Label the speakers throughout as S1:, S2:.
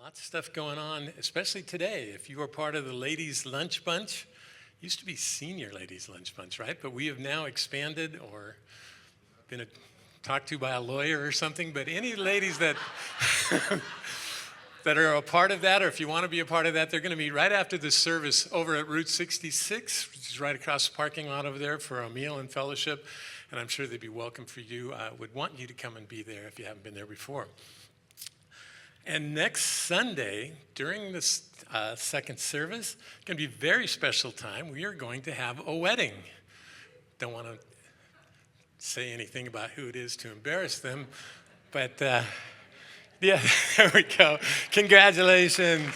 S1: Lots of stuff going on, especially today. If you are part of the Ladies Lunch Bunch, used to be Senior Ladies Lunch Bunch, right? But we have now expanded or been talked to by a lawyer or something. But any ladies that that are a part of that, or if you want to be a part of that, they're going to meet right after this service over at Route 66, which is right across the parking lot over there, for a meal and fellowship. And I'm sure they'd be welcome for you. I would want you to come and be there if you haven't been there before. And next Sunday, during this second service, it's going to be a very special time. We are going to have a wedding. Don't want to say anything about who it is to embarrass them, but yeah, there we go. Congratulations.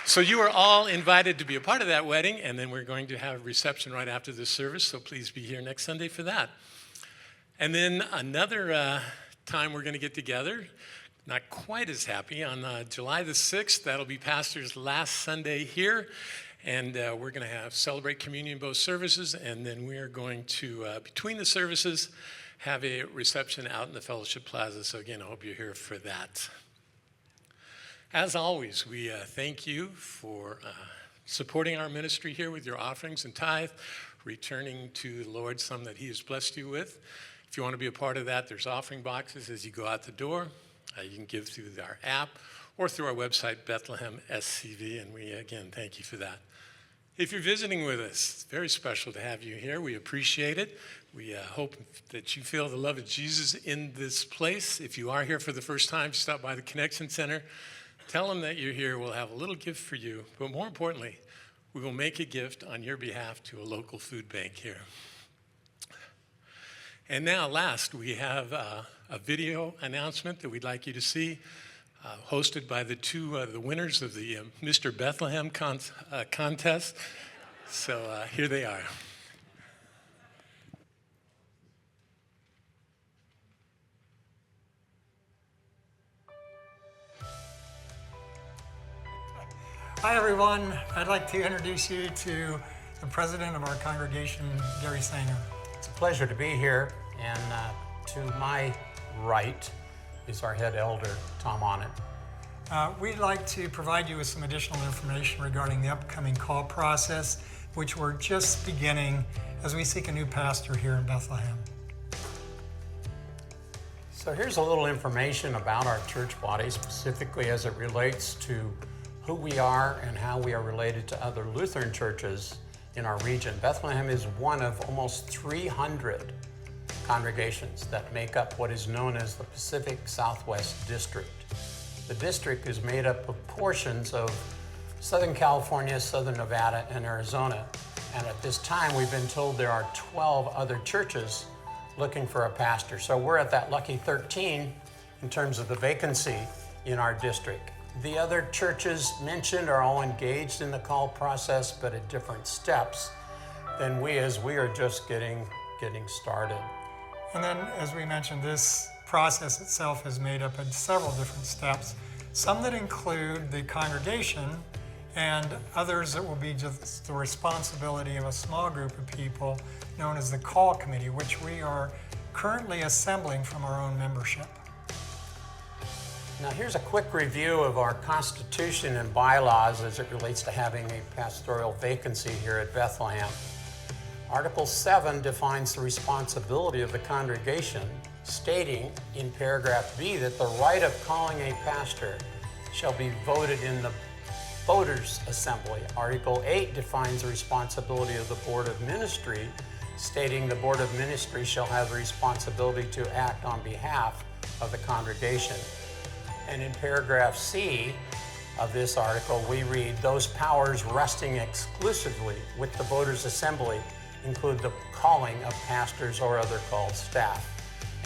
S1: So you are all invited to be a part of that wedding, and then we're going to have a reception right after this service, so please be here next Sunday for that. And then another time we're going to get together, not quite as happy, on July the 6th. That'll be Pastor's last Sunday here, and we're going to celebrate communion in both services, and then we are going to, between the services, have a reception out in the Fellowship Plaza. So again, I hope you're here for that. As always, we thank you for supporting our ministry here with your offerings and tithe, returning to the Lord some that he has blessed you with. If you want to be a part of that, there's offering boxes as you go out the door. You can give through our app or through our website, Bethlehem SCV, and we, again, thank you for that. If you're visiting with us, it's very special to have you here. We appreciate it. We hope that you feel the love of Jesus in this place. If you are here for the first time, stop by the Connection Center. Tell them that you're here. We'll have a little gift for you. But more importantly, we will make a gift on your behalf to a local food bank here. And now, last, we have a video announcement that we'd like you to see, hosted by the winners of the Mr. Bethlehem contest. So here they are.
S2: Hi, everyone. I'd like to introduce you to the president of our congregation, Gary Sanger.
S3: It's a pleasure to be here, and to my right is our head elder, Tom Onnett.
S2: We'd like to provide you with some additional information regarding the upcoming call process, which we're just beginning as we seek a new pastor here in Bethlehem.
S3: So here's a little information about our church body, specifically as it relates to who we are and how we are related to other Lutheran churches in our region. Bethlehem is one of almost 300 congregations that make up what is known as the Pacific Southwest District. The district is made up of portions of Southern California, Southern Nevada, and Arizona. And at this time, we've been told there are 12 other churches looking for a pastor. So we're at that lucky 13 in terms of the vacancy in our district. The other churches mentioned are all engaged in the call process, but at different steps than we, as we are just getting started.
S2: And then, as we mentioned, this process itself is made up of several different steps, some that include the congregation and others that will be just the responsibility of a small group of people known as the call committee, which we are currently assembling from our own membership.
S3: Now here's a quick review of our constitution and bylaws as it relates to having a pastoral vacancy here at Bethlehem. Article 7 defines the responsibility of the congregation, stating in paragraph B that the right of calling a pastor shall be voted in the voters' assembly. Article 8 defines the responsibility of the Board of Ministry, stating the Board of Ministry shall have the responsibility to act on behalf of the congregation. And in paragraph C of this article, we read, those powers resting exclusively with the voters' assembly include the calling of pastors or other called staff.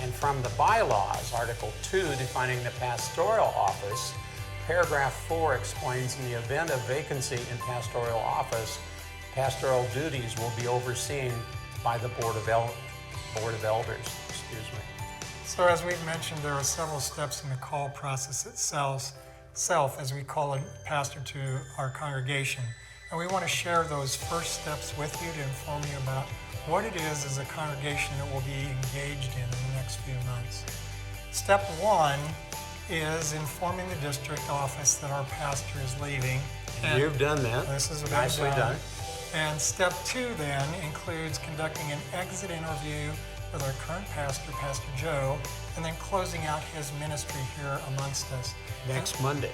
S3: And from the bylaws, Article 2, defining the pastoral office, paragraph 4 explains in the event of vacancy in pastoral office, pastoral duties will be overseen by the Board of Elders.
S2: So as we've mentioned, there are several steps in the call process itself as we call a pastor to our congregation. And we want to share those first steps with you to inform you about what it is as a congregation that will be engaged in the next few months. Step one is informing the district office that our pastor is leaving. And
S3: You've done that.
S2: this is what
S3: Nicely
S2: I've
S3: done.
S2: And step 2 then includes conducting an exit interview with our current pastor, Pastor Joe, and then closing out his ministry here amongst us.
S3: Next Monday.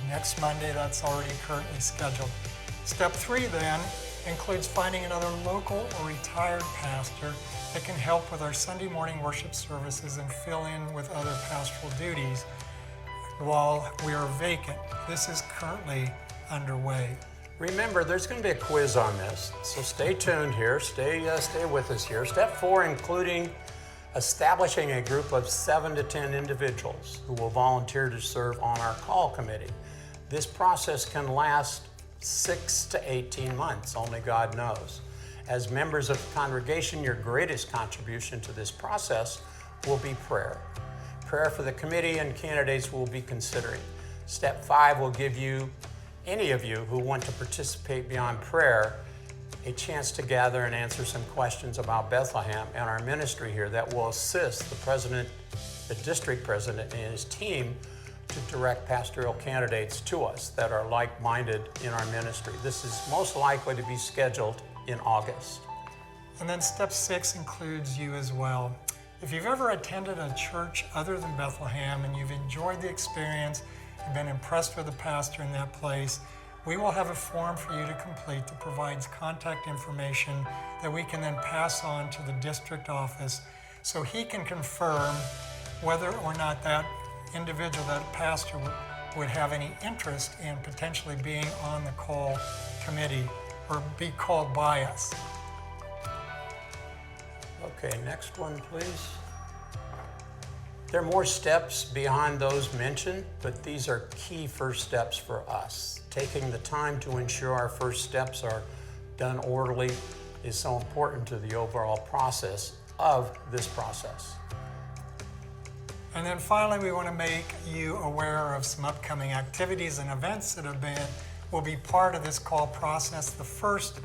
S2: Next Monday, that's already currently scheduled. Step 3 then includes finding another local or retired pastor that can help with our Sunday morning worship services and fill in with other pastoral duties while we are vacant. This is currently underway.
S3: Remember, there's going to be a quiz on this, so stay tuned here. Stay with us here. Step 4, including establishing a group of 7 to 10 individuals who will volunteer to serve on our call committee. This process can last 6 to 18 months, only God knows. As members of the congregation, your greatest contribution to this process will be prayer. Prayer for the committee and candidates we'll be considering. Step 5 will give you, any of you who want to participate beyond prayer, a chance to gather and answer some questions about Bethlehem and our ministry here that will assist the district president and his team to direct pastoral candidates to us that are like-minded in our ministry. This is most likely to be scheduled in August.
S2: And then step 6 includes you as well. If you've ever attended a church other than Bethlehem and you've enjoyed the experience and been impressed with the pastor in that place, we will have a form for you to complete that provides contact information that we can then pass on to the district office so he can confirm whether or not that individual, that pastor, would have any interest in potentially being on the call committee or be called by us.
S3: Okay, next one, please. There are more steps behind those mentioned, but these are key first steps for us. Taking the time to ensure our first steps are done orderly is so important to the overall process of this process.
S2: And then finally, we want to make you aware of some upcoming activities and events that will be part of this call process. The first,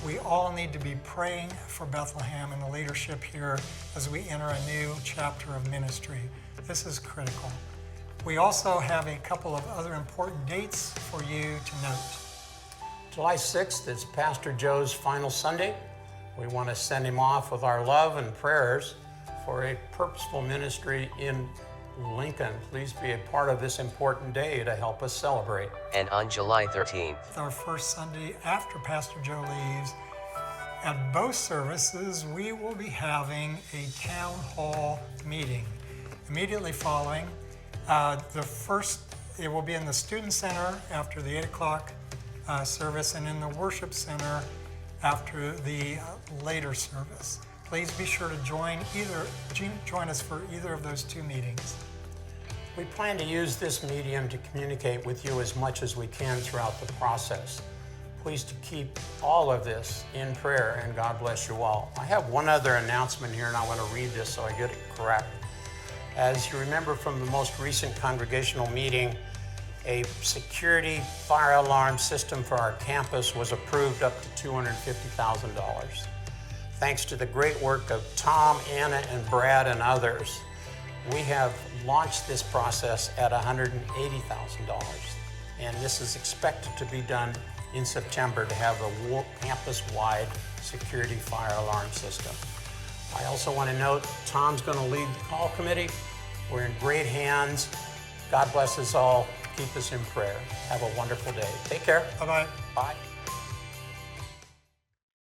S2: we all need to be praying for Bethlehem and the leadership here as we enter a new chapter of ministry. This is critical. We also have a couple of other important dates for you to note.
S3: July 6th is Pastor Joe's final Sunday. We want to send him off with our love and prayers for a purposeful ministry in Lincoln. Please be a part of this important day to help us celebrate.
S4: And on July 13th,
S2: Our first Sunday after Pastor Joe leaves, at both services, we will be having a town hall meeting. Immediately following, it will be in the Student Center after the 8 o'clock service and in the Worship Center after the later service. Please be sure to join us for either of those two meetings.
S3: We plan to use this medium to communicate with you as much as we can throughout the process. Please to keep all of this in prayer, and God bless you all. I have one other announcement here, and I want to read this so I get it correct. As you remember from the most recent congregational meeting, a security fire alarm system for our campus was approved up to $250,000. Thanks to the great work of Tom, Anna, and Brad and others, we have launched this process at $180,000. And this is expected to be done in September to have a campus-wide security fire alarm system. I also want to note Tom's going to lead the call committee. We're in great hands. God bless us all. Keep us in prayer. Have a wonderful day. Take care.
S2: Bye-bye.
S3: Bye.